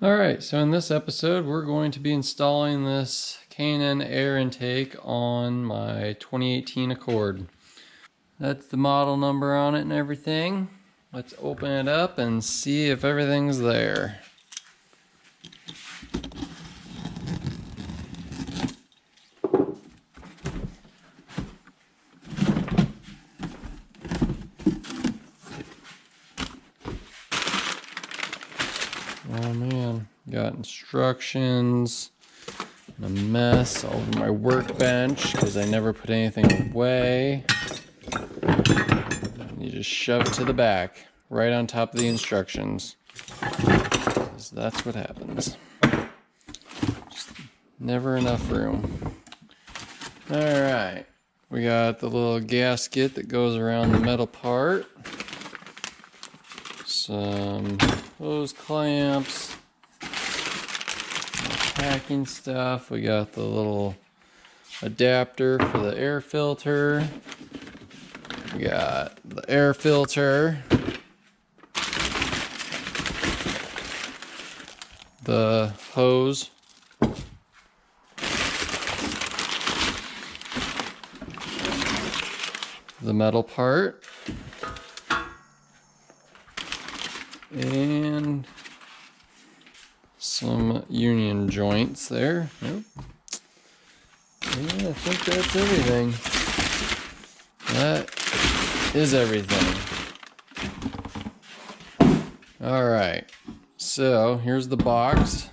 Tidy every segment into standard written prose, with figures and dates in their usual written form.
Alright, so in this episode we're going to be installing this K&N air intake on my 2018 Accord. That's the model number on it and everything. Let's open it up and see if everything's there. Oh man, got instructions and a mess all over my workbench because I never put anything away. You just shove it to the back, right on top of the instructions. So that's what happens. Just never enough room. Alright, we got the little gasket that goes around the metal part. Some hose clamps, packing stuff. We got the little adapter for the air filter. We got the air filter, the hose, the metal part, and some union joints there. Yep. Yeah, I think that's everything. That is everything. Alright, so here's the box.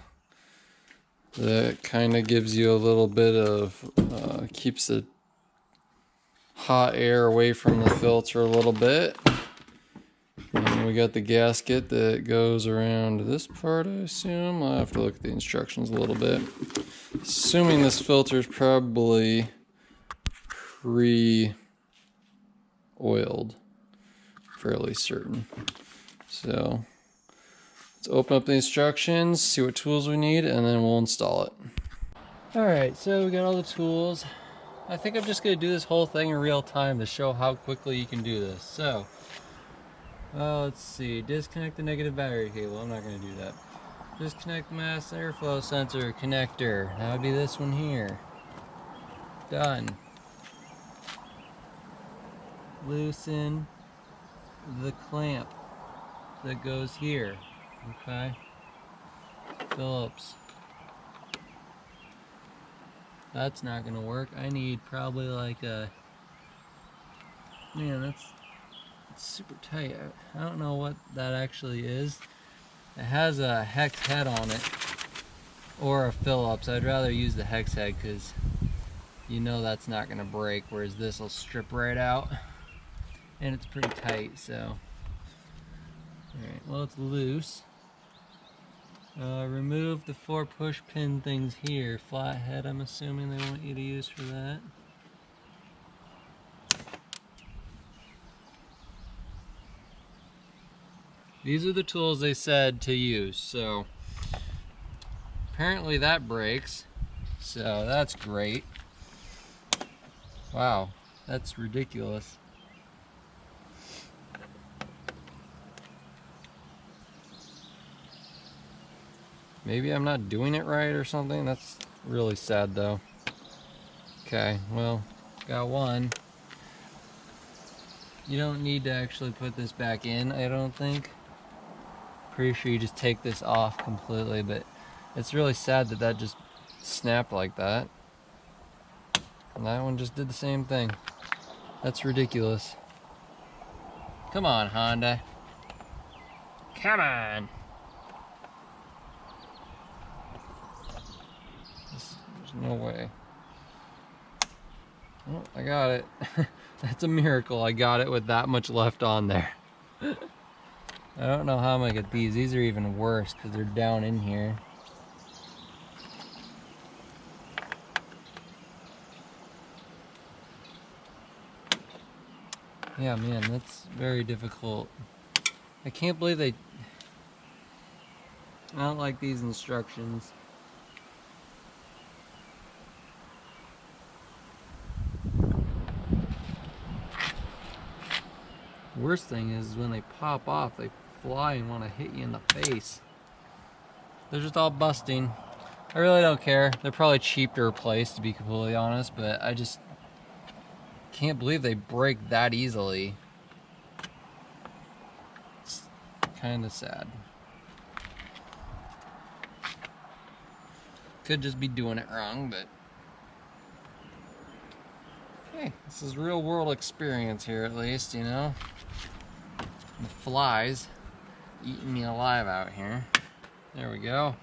That kind of gives you a little bit of, keeps the hot air away from the filter a little bit. And we got the gasket that goes around this part, I assume. I'll have to look at the instructions a little bit. Assuming this filter is probably pre-oiled, fairly certain. So let's open up the instructions, see what tools we need, and then we'll install it. Alright, so we got all the tools. I think I'm just going to do this whole thing in real time to show how quickly you can do this. So, let's see. Disconnect the negative battery cable. I'm not going to do that. Disconnect the mass airflow sensor connector. That would be this one here. Done. Loosen the clamp that goes here. Okay. Phillips. That's not gonna work. I need probably like a, man, it's super tight. I don't know what that actually is. It has a hex head on it or a Phillips. I'd rather use the hex head because you know that's not gonna break, whereas this will strip right out. And it's pretty tight, so. Alright, well, it's loose. Remove the 4 push pin things here. Flathead, I'm assuming they want you to use for that. These are the tools they said to use, so apparently that breaks, so that's great. Wow, that's ridiculous. Maybe I'm not doing it right or something. That's really sad though. Okay, well, got one. You don't need to actually put this back in, I don't think. Pretty sure you just take this off completely, but it's really sad that that just snapped like that. And that one just did the same thing. That's ridiculous. Come on, Honda. Come on. There's no way. Oh, I got it. That's a miracle. I got it with that much left on there. I don't know how I'm gonna get these. These are even worse because they're down in here. Yeah, man, that's very difficult. I can't believe I don't like these instructions. Worst thing is when they pop off, they fly and want to hit you in the face. They're just all busting. I really don't care. They're probably cheap to replace, to be completely honest, but I just can't believe they break that easily. It's kind of sad. Could just be doing it wrong, but hey, this is real world experience here at least, you know? The flies eating me alive out here. There we go.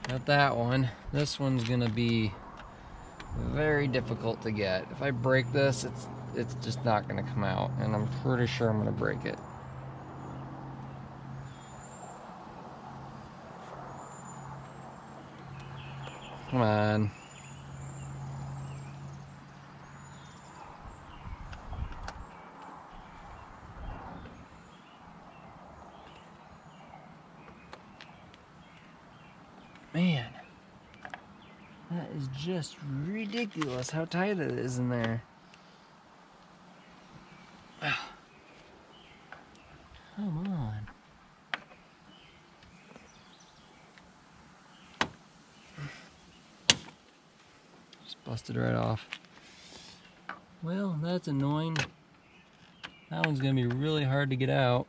Got that one. This one's gonna be very difficult to get. If I break this, it's just not gonna come out, and I'm pretty sure I'm gonna break it. Come on. Man, that is just ridiculous how tight it is in there. Come on. Just busted right off. Well, that's annoying. That one's gonna be really hard to get out.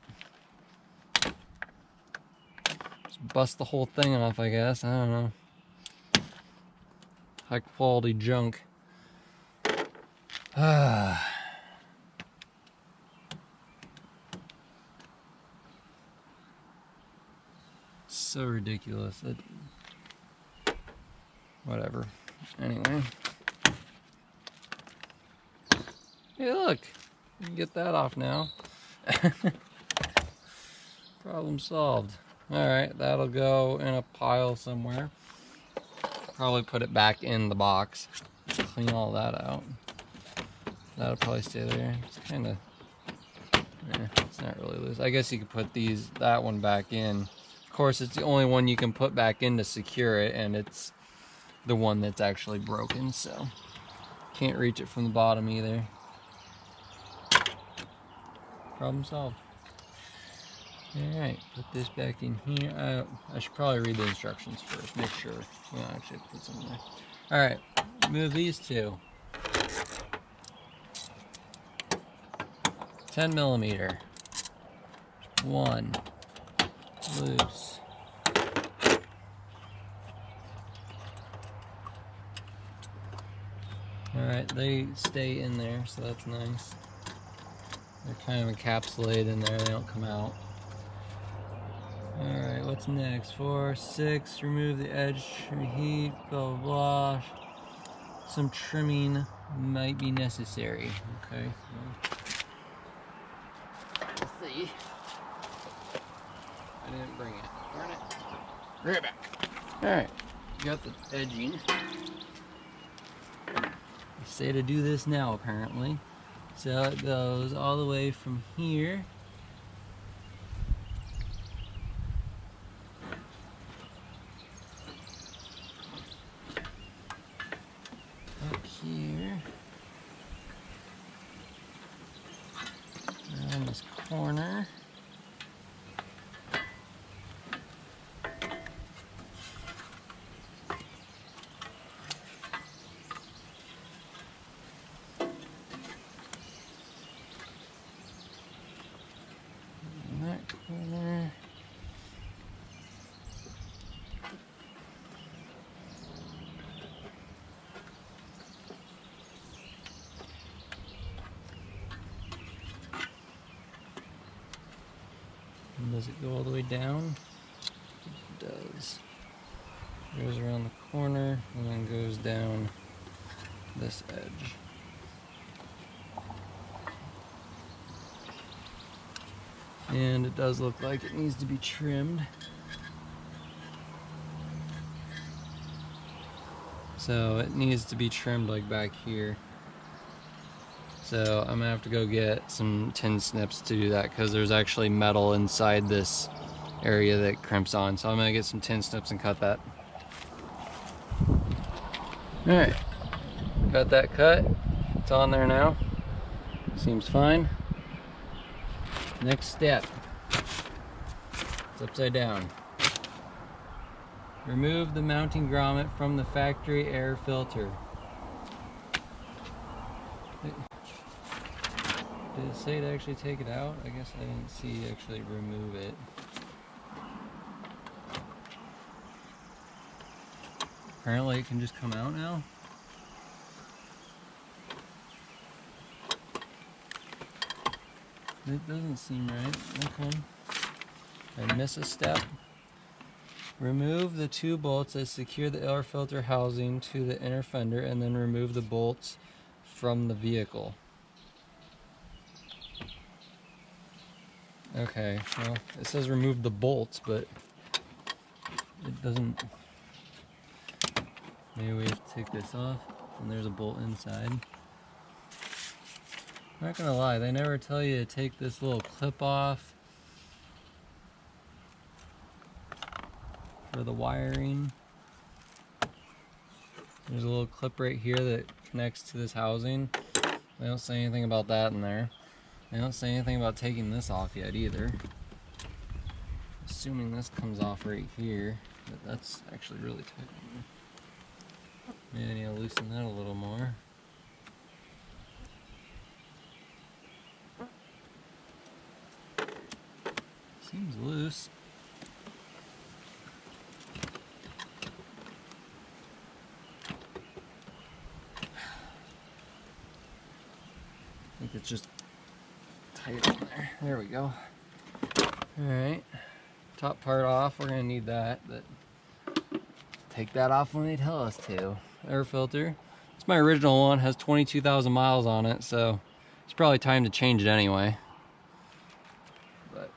Just bust the whole thing off, I guess. I don't know. High quality junk. So ridiculous. Whatever. Anyway. Hey, look. You can get that off now. Problem solved. Alright, that'll go in a pile somewhere. Probably put it back in the box. Clean all that out. That'll probably stay there. It's kind of... it's not really loose. I guess you could put that one back in. Of course, it's the only one you can put back in to secure it, and it's the one that's actually broken, so can't reach it from the bottom either. Problem solved. Alright, put this back in here. I should probably read the instructions first, make sure. Well, actually, put some in there. Alright, move these two. 10 millimeter. One. Loose. Alright, they stay in there, so that's nice. They're kind of encapsulated in there, they don't come out. Alright, what's next? 4, 6, remove the edge, heat, blah blah blah. Some trimming might be necessary. Okay. Let's see. I didn't bring it. Darn it. Bring it back. Alright, got the edging. They say to do this now, apparently. So it goes all the way from here up here around this corner. Corner. And does it go all the way down? It does. It goes around the corner and then goes down this edge. And it does look like it needs to be trimmed. So it needs to be trimmed like back here. So I'm gonna have to go get some tin snips to do that because there's actually metal inside this area that crimps on. So I'm gonna get some tin snips and cut that. Alright, got that cut. It's on there now. Seems fine. Next step. It's upside down. Remove the mounting grommet from the factory air filter. Did it say to actually take it out? I guess I didn't see actually remove it. Apparently it can just come out now. It doesn't seem right. Okay. I miss a step. Remove the 2 bolts that secure the air filter housing to the inner fender and then remove the bolts from the vehicle. Okay, well, it says remove the bolts, but it doesn't. Maybe we have to take this off, and there's a bolt inside. I'm not gonna lie, they never tell you to take this little clip off for the wiring. There's a little clip right here that connects to this housing. They don't say anything about that in there. They don't say anything about taking this off yet either. Assuming this comes off right here, but that's actually really tight. Maybe I need to loosen that a little more. Seems loose. I think it's just tight on there. There we go. Alright. Top part off. We're going to need that, but take that off when they tell us to. Air filter. It's my original one. Has 22,000 miles on it, so it's probably time to change it anyway. But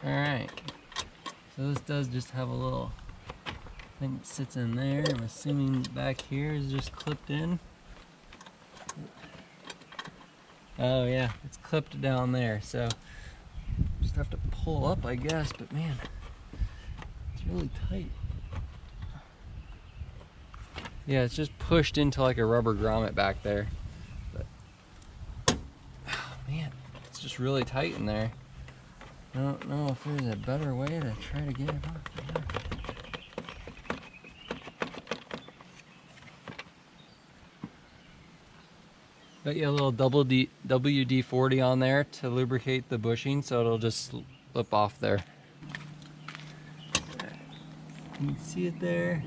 alright. So this does just have a little thing that sits in there. I'm assuming back here is just clipped in. Oh yeah, it's clipped down there, so just have to pull up, I guess, but man, it's really tight. Yeah, it's just pushed into like a rubber grommet back there. But, oh man, it's just really tight in there. I don't know if there's a better way to try to get it off. Got you a little WD-40 on there to lubricate the bushing, so it'll just slip off there. You can see it there.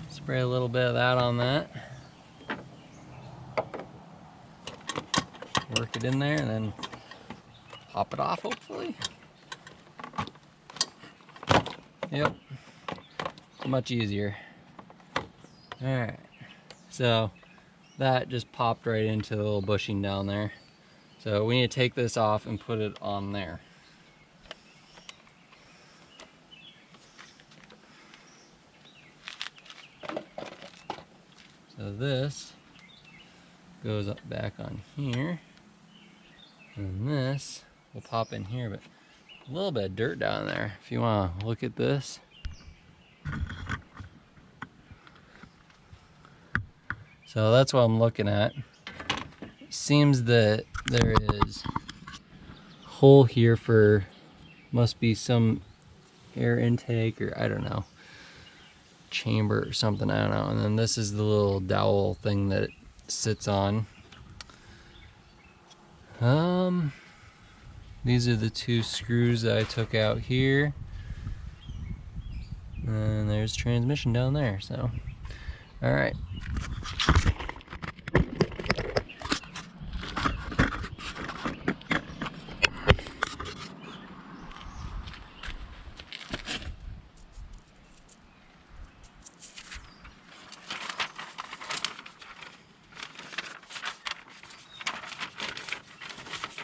Spray a little bit of that on that. Work it in there and then pop it off, hopefully. Yep. It's much easier. Alright. So that just popped right into the little bushing down there. So we need to take this off and put it on there. So this goes up back on here. And this will pop in here, but a little bit of dirt down there. If you want to look at this. So that's what I'm looking at. It seems that there is a hole here for, must be some air intake or I don't know, chamber or something, I don't know. And then this is the little dowel thing that it sits on. These are the 2 screws that I took out here. And there's transmission down there, so. Alright.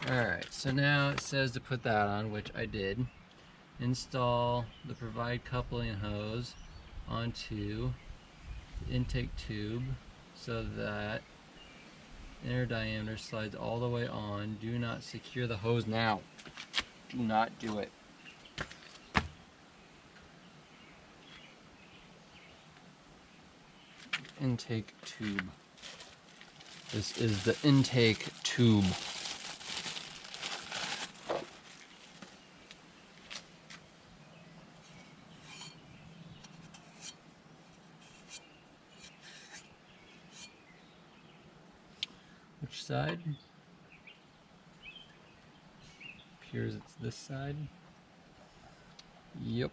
Alright, so now it says to put that on, which I did. Install the provide coupling hose onto the intake tube so that inner diameter slides all the way on. Do not secure the hose now. Do not do it. Intake tube. This is the intake tube. Which side? Appears it's this side. Yep.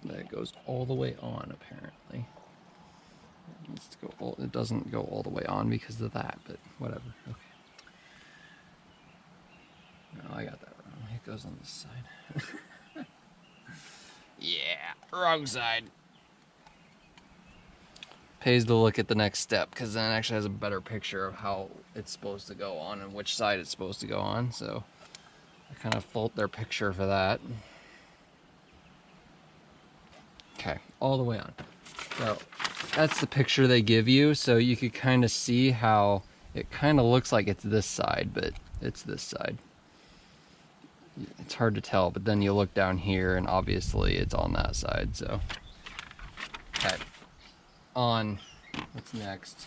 That goes all the way on, apparently. It needs to go it doesn't go all the way on because of that, but whatever. Okay. No, I got that wrong. It goes on this side. Yeah, wrong side. Pays to look at the next step because then it actually has a better picture of how it's supposed to go on and which side it's supposed to go on. So I kind of fault their picture for that. Okay, all the way on. So that's the picture they give you, so you could kind of see how it kind of looks like it's this side, but it's this side. It's hard to tell, but then you look down here and obviously it's on that side. So okay, on. What's next?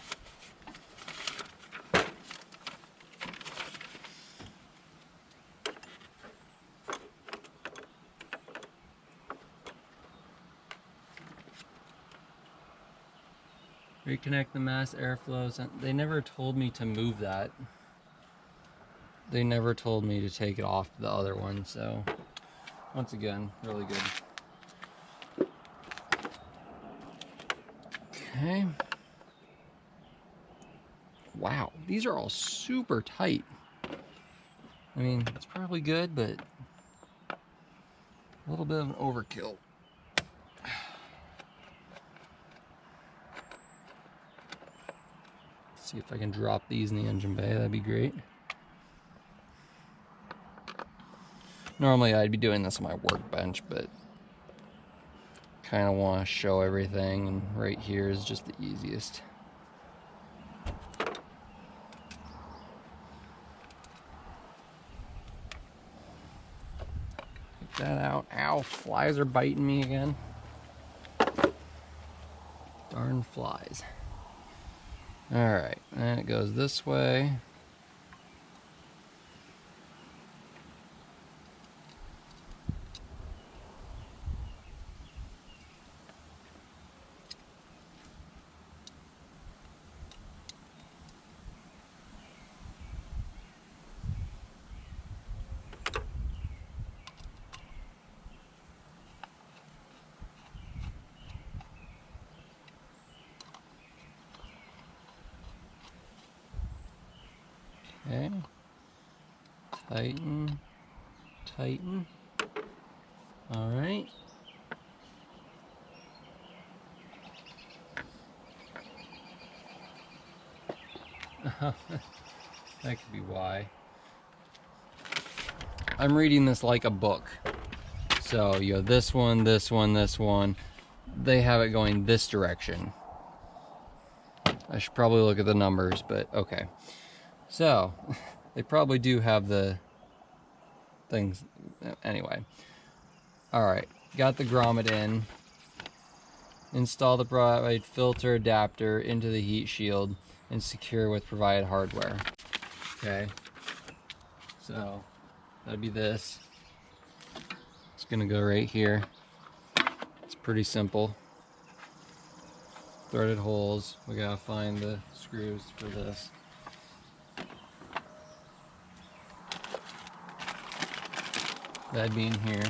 Reconnect the mass airflows. They never told me to move that. They never told me to take it off the other one, so once again, really good. Okay. Wow, these are all super tight. I mean, it's probably good, but a little bit of an overkill. See if I can drop these in the engine bay, that'd be great. Normally I'd be doing this on my workbench, but kind of want to show everything, and right here is just the easiest. Get that out. Ow, flies are biting me again. Darn flies. Alright, and it goes this way. Okay. Tighten. Tighten. Alright. That could be why. I'm reading this like a book. So you have this one, this one, this one. They have it going this direction. I should probably look at the numbers, but okay. So, they probably do have the things. Anyway. Alright, got the grommet in. Install the provided filter adapter into the heat shield and secure with provided hardware. Okay. So, that'd be this. It's gonna go right here. It's pretty simple. Threaded holes. We gotta find the screws for this. That'd be in here.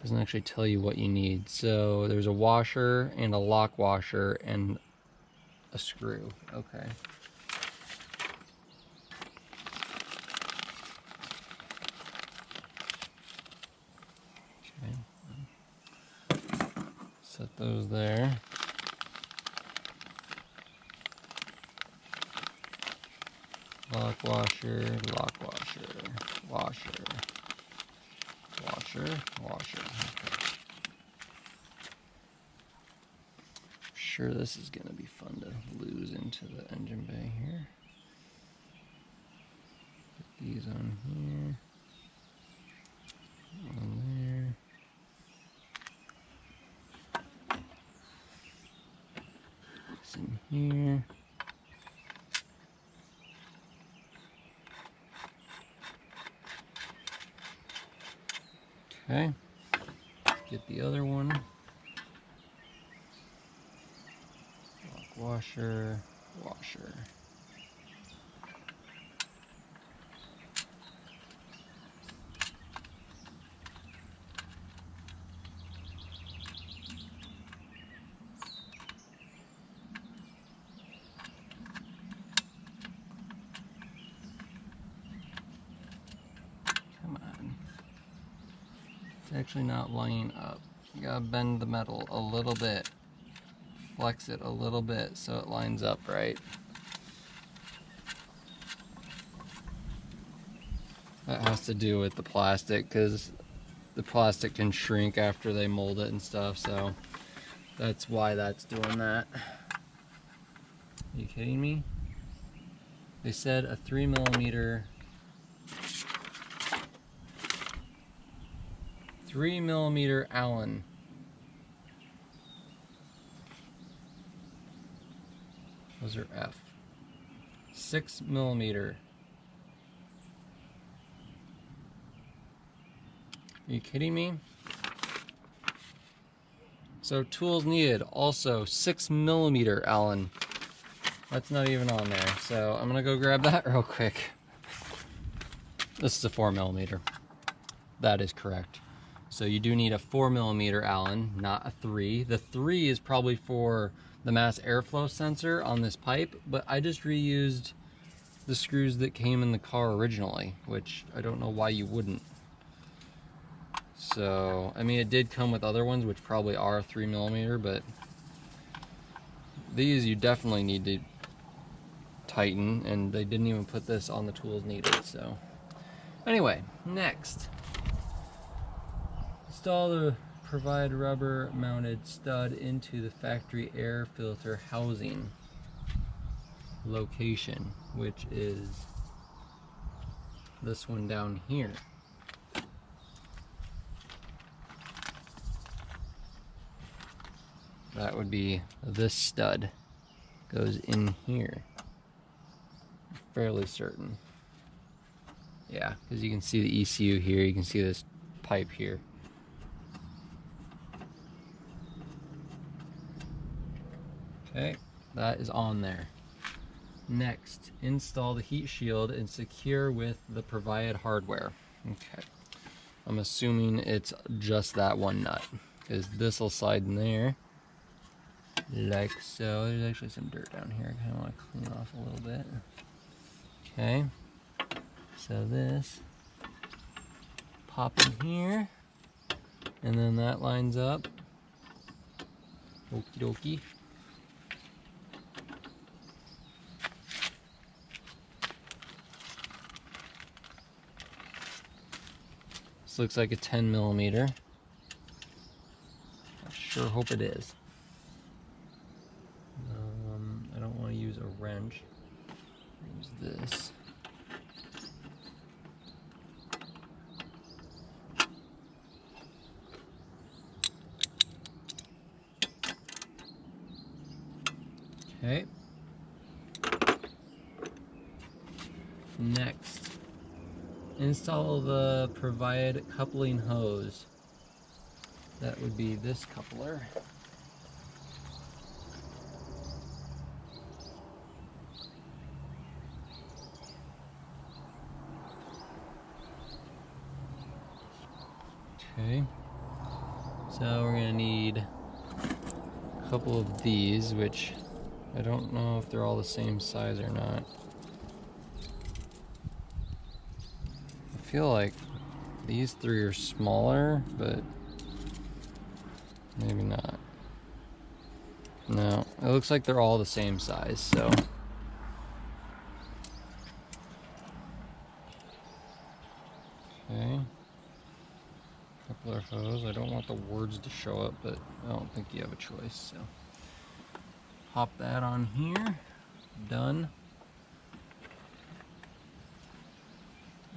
Doesn't actually tell you what you need. So there's a washer and a lock washer and a screw. Okay. Set those there. Lock washer, lock washer, washer, washer, washer. Okay. I'm sure this is going to be fun to lose into the engine bay here. Put these on here. On there. here. Okay, get the other one. Lock washer, washer. Come on. It's actually not lining up. You gotta bend the metal a little bit. Flex it a little bit so it lines up right. That has to do with the plastic, because the plastic can shrink after they mold it and stuff, so that's why that's doing that. Are you kidding me? They said a 3mm Allen. Those are F. 6mm. Are you kidding me? So tools needed, also 6mm Allen. That's not even on there, so I'm gonna go grab that real quick. This is a 4mm. That is correct. So you do need a 4mm Allen, not a 3. The 3 is probably for the mass airflow sensor on this pipe, but I just reused the screws that came in the car originally, which I don't know why you wouldn't. So, I mean, it did come with other ones, which probably are 3mm, but these you definitely need to tighten, and they didn't even put this on the tools needed. So anyway, next, install the provide rubber mounted stud into the factory air filter housing location, which is this one down here. That would be this stud goes in here. I'm fairly certain. Yeah, because you can see the ECU here, you can see this pipe here. Okay, that is on there. Next, install the heat shield and secure with the provided hardware. Okay, I'm assuming it's just that one nut, because this will slide in there like so. There's actually some dirt down here. I kind of want to clean off a little bit. Okay, so this pop in here, and then that lines up. Okie dokie. This looks like a 10mm. I sure hope it is. I don't want to use a wrench. Use this. Okay. Next, install the provided coupling hose. That would be this coupler. Okay, so we're gonna need a couple of these, which I don't know if they're all the same size or not. I feel like these three are smaller, but maybe not. No, it looks like they're all the same size, so. Okay. Coupler hose. I don't want the words to show up, but I don't think you have a choice, so. Pop that on here. Done.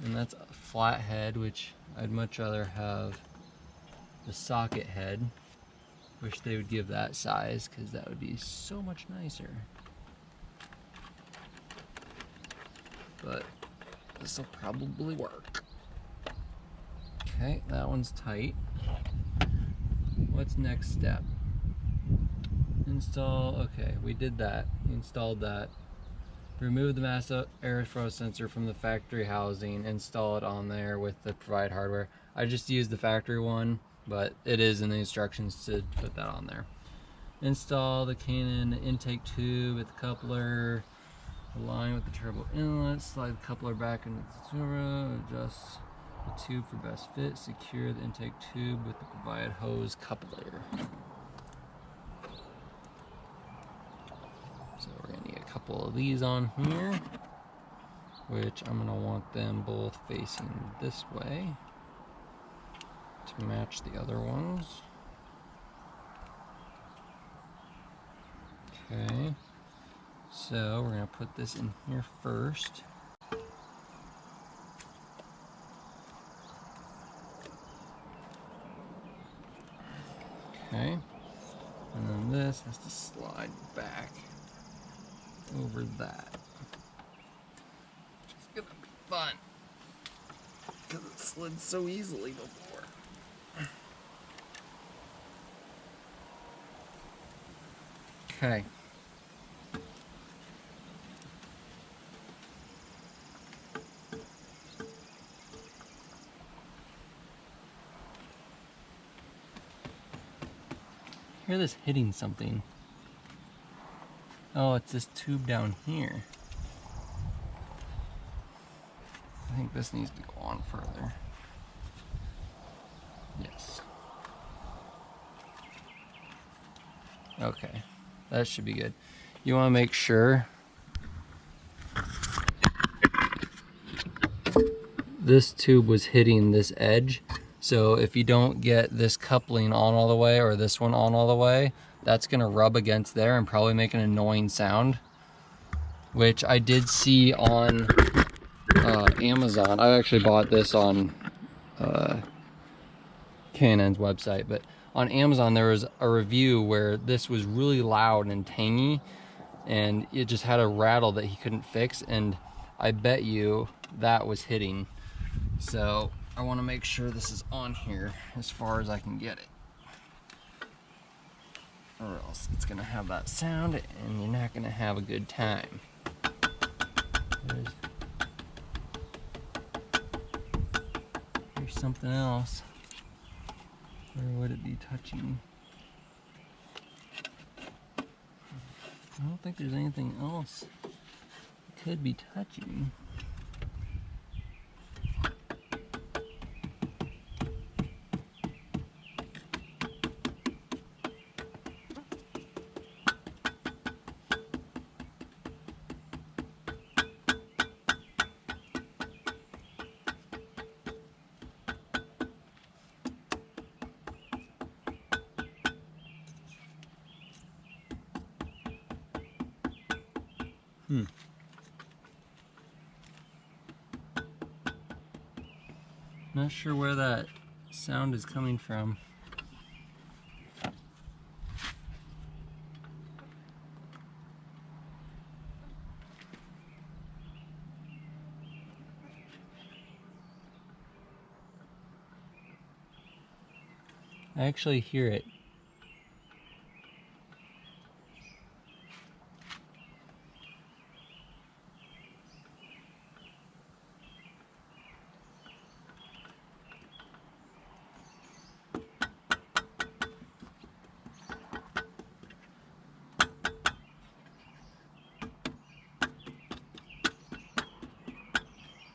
And that's a flathead, which I'd much rather have the socket head. Wish they would give that size, because that would be so much nicer. but this will probably work. Okay, that one's tight. What's next step? Install, okay, we did that. We installed that. Remove the mass airflow sensor from the factory housing, install it on there with the provided hardware. I just used the factory one, but it is in the instructions to put that on there. Install the Canon intake tube with the coupler, align with the turbo inlet, slide the coupler back into the turbo, adjust the tube for best fit, secure the intake tube with the provided hose coupler. So we're gonna need a couple of these on here, which I'm gonna want them both facing this way to match the other ones. Okay, so we're gonna put this in here first. Okay, and then this has to slide back over that. It's gonna be fun because it slid so easily before. Okay. I hear this hitting something. Oh, it's this tube down here. I think this needs to go on further. Yes. Okay, that should be good. You want to make sure this tube was hitting this edge. So if you don't get this coupling on all the way or this one on all the way, that's gonna rub against there and probably make an annoying sound, which I did see on Amazon. I actually bought this on Canon's website, but on Amazon there was a review where this was really loud and tangy and it just had a rattle that he couldn't fix, and I bet you that was hitting. So I want to make sure this is on here as far as I can get it, or else it's gonna have that sound and you're not gonna have a good time. Here's something else. Where would it be touching? I don't think there's anything else it could be touching. Not sure where that sound is coming from. I actually hear it.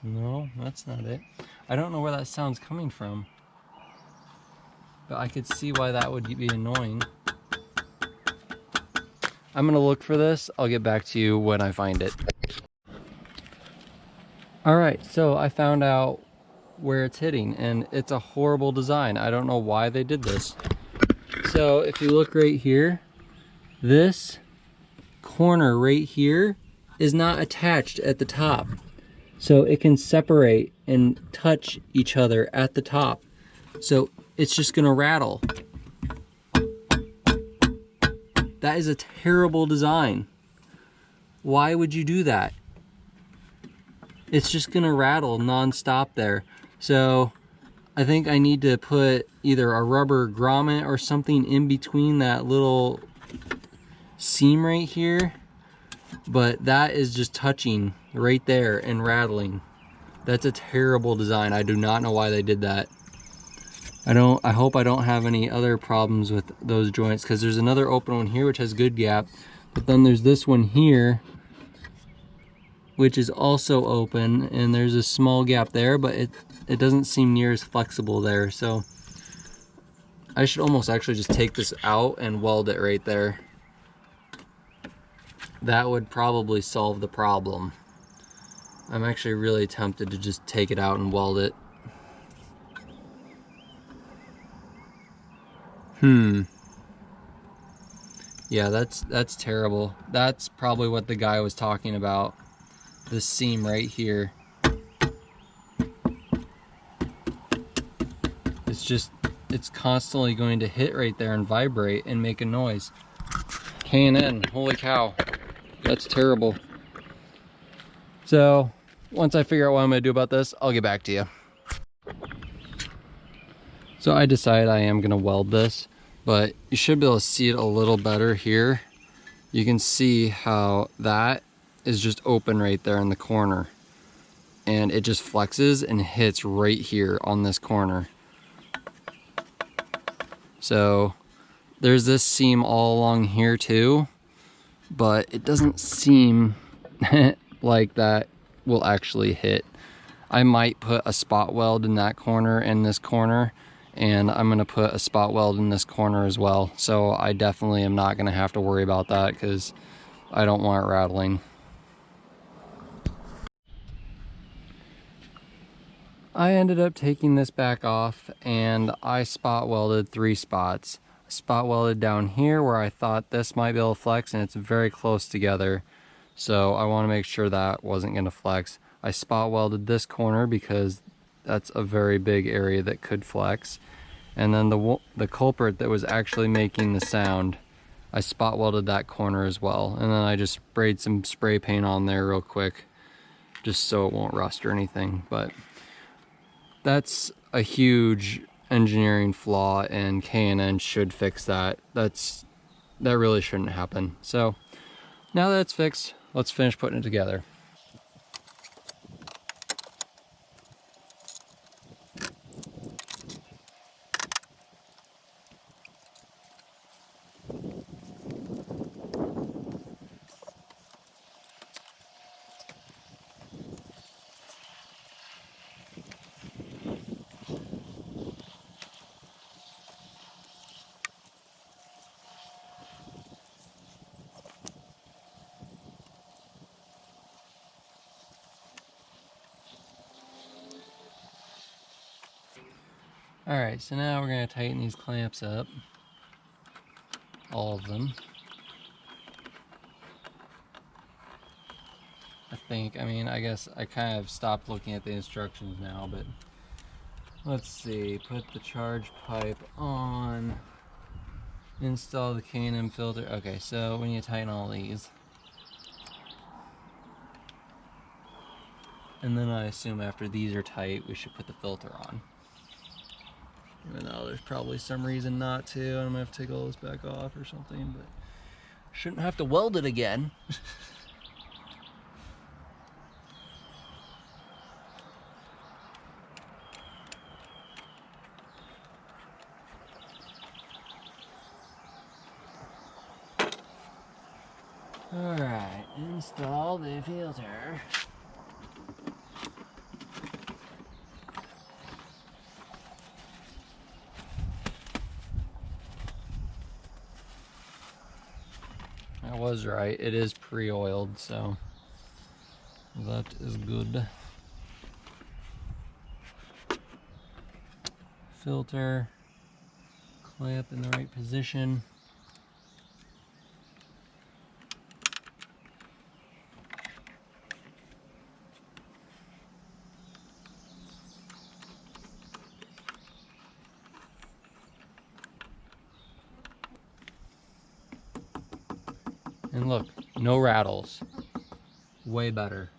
No, that's not it. I don't know where that sound's coming from, but I could see why that would be annoying. I'm gonna look for this. I'll get back to you when I find it. All right, so I found out where it's hitting, and it's a horrible design. I don't know why they did this. So if you look right here, this corner right here is not attached at the top. So it can separate and touch each other at the top. So it's just gonna rattle. That is a terrible design. Why would you do that? it's just gonna rattle non-stop there. So I think I need to put either a rubber grommet or something in between that little seam right here, but that is just touching right there and rattling. That's a terrible design. I do not know why they did that. I hope I don't have any other problems with those joints, because there's another open one here which has good gap, but then there's this one here which is also open, and there's a small gap there, but it doesn't seem near as flexible there. So I should almost actually just take this out and weld it right there. That would probably solve the problem. I'm actually really tempted to just take it out and weld it. Yeah, that's terrible. That's probably what the guy was talking about. This seam right here. It's constantly going to hit right there and vibrate and make a noise. K&N, holy cow. That's terrible. So, once I figure out what I'm gonna do about this, I'll get back to you. So I decided I am gonna weld this, but you should be able to see it a little better here. You can see how that is just open right there in the corner, and it just flexes and hits right here on this corner. So there's this seam all along here too, but it doesn't seem like that will actually hit. I might put a spot weld in that corner and this corner, and I'm gonna put a spot weld in this corner as well. So I definitely am not gonna have to worry about that because I don't want it rattling. I ended up taking this back off, and I spot welded 3 spots. I spot welded down here where I thought this might be able to flex, and it's very close together. So I want to make sure that wasn't going to flex. I spot welded this corner because that's a very big area that could flex. And then the culprit that was actually making the sound, I spot welded that corner as well. And then I just sprayed some spray paint on there real quick, just so it won't rust or anything. But that's a huge engineering flaw, and K&N should fix that. That really shouldn't happen. So now that it's fixed, let's finish putting it together. Alright, so now we're going to tighten these clamps up. All of them. I guess I kind of stopped looking at the instructions now, but let's see. Put the charge pipe on. Install the K&M filter. Okay, so we need to tighten all these. And then I assume after these are tight, we should put the filter on. Even though there's probably some reason not to, and I'm gonna have to take all this back off or something, but shouldn't have to weld it again. Alright, install the filter. I was right, it is pre-oiled, so that is good. Filter, clamp in the right position. And look, no rattles. Way better.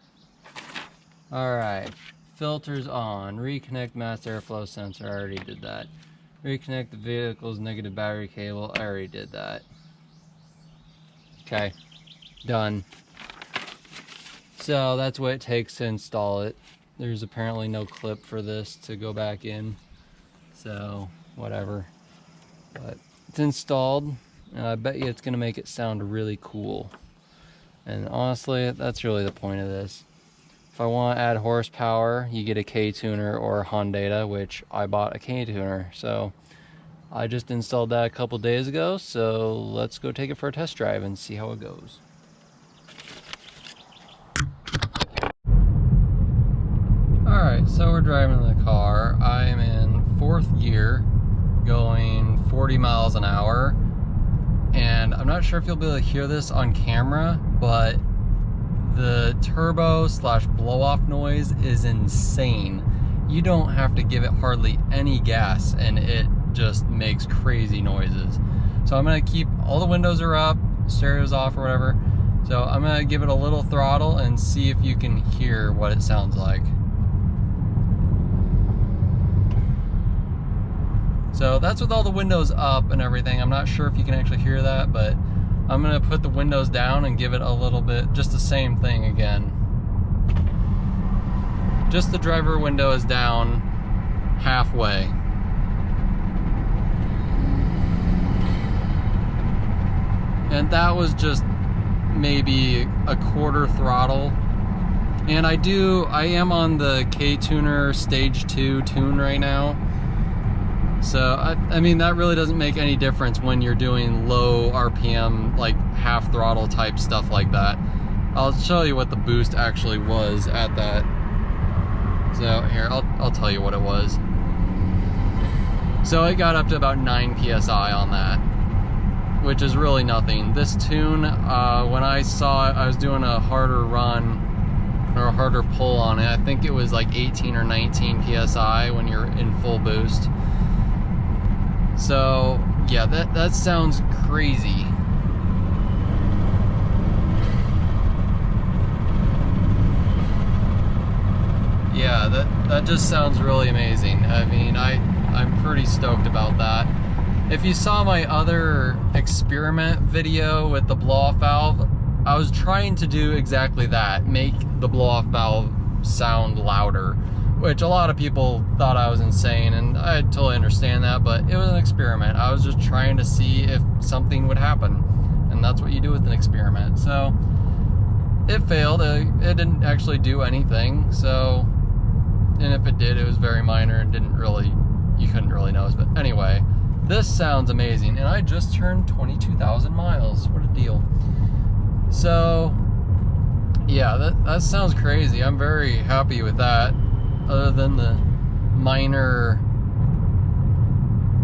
Alright, filters on, reconnect mass airflow sensor, I already did that. Reconnect the vehicle's negative battery cable, I already did that. Okay, done. So that's what it takes to install it. There's apparently no clip for this to go back in, so whatever. But it's installed, and I bet you it's gonna make it sound really cool. And honestly, that's really the point of this. If I want to add horsepower, you get a K-tuner or a Honda, which I bought a K-tuner. So I just installed that a couple days ago, so let's go take it for a test drive and see how it goes. Alright, so we're driving the car. I am in 4th gear, going 40 miles an hour. And I'm not sure if you'll be able to hear this on camera, but the turbo / blow off noise is insane. You don't have to give it hardly any gas and it just makes crazy noises. So I'm gonna keep, all the windows are up, stereo's off or whatever. So I'm gonna give it a little throttle and see if you can hear what it sounds like. So that's with all the windows up and everything. I'm not sure if you can actually hear that, but I'm gonna put the windows down and give it a little bit, just the same thing again. Just the driver window is down halfway. And that was just maybe a quarter throttle. And I am on the K-tuner stage 2 tune right now. So, I mean, that really doesn't make any difference when you're doing low RPM, like half throttle type stuff like that. I'll show you what the boost actually was at that. So here, I'll tell you what it was. So it got up to about 9 PSI on that, which is really nothing. This tune, when I saw it, I was doing a harder run, or a harder pull on it. I think it was like 18 or 19 PSI when you're in full boost. So yeah, that sounds crazy. Yeah, that just sounds really amazing. I mean, I'm pretty stoked about that. If you saw my other experiment video with the blow-off valve, I was trying to do exactly that, make the blow-off valve sound louder, which a lot of people thought I was insane, and I totally understand that, but it was an experiment. I was just trying to see if something would happen, and that's what you do with an experiment. So it failed. It didn't actually do anything. So, and if it did, it was very minor and you couldn't really notice. But anyway, this sounds amazing, and I just turned 22,000 miles. What a deal. So yeah, that sounds crazy. I'm very happy with that, other than the minor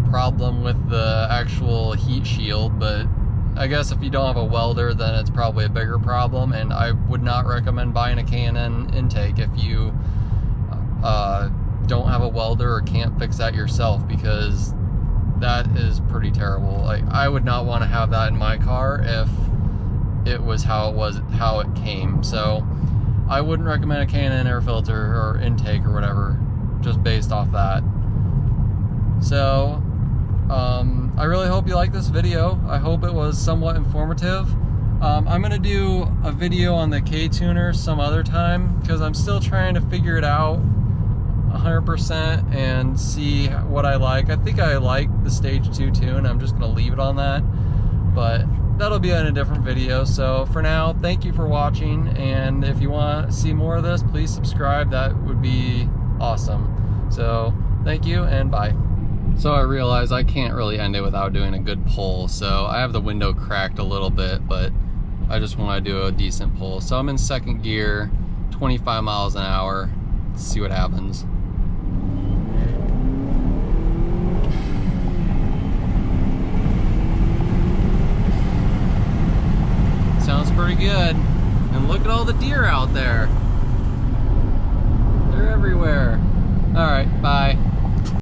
problem with the actual heat shield. But I guess if you don't have a welder, then it's probably a bigger problem, and I would not recommend buying a K&N intake if you don't have a welder or can't fix that yourself, because that is pretty terrible. Like, I would not want to have that in my car if it was how it came. So I wouldn't recommend a K&N air filter or intake or whatever, just based off that. So I really hope you like this video. I hope it was somewhat informative. I'm gonna do a video on the K-tuner some other time, because I'm still trying to figure it out 100% and see what I like. I think I like the stage 2 tune. I'm just gonna leave it on that, but that'll be in a different video. So for now, thank you for watching, and if you want to see more of this, please subscribe. That would be awesome. So thank you, and bye. So I realize I can't really end it without doing a good pull, so I have the window cracked a little bit, but I just want to do a decent pull. So I'm in 2nd gear, 25 miles an hour. Let's see what happens. Sounds pretty good. And look at all the deer out there. They're everywhere.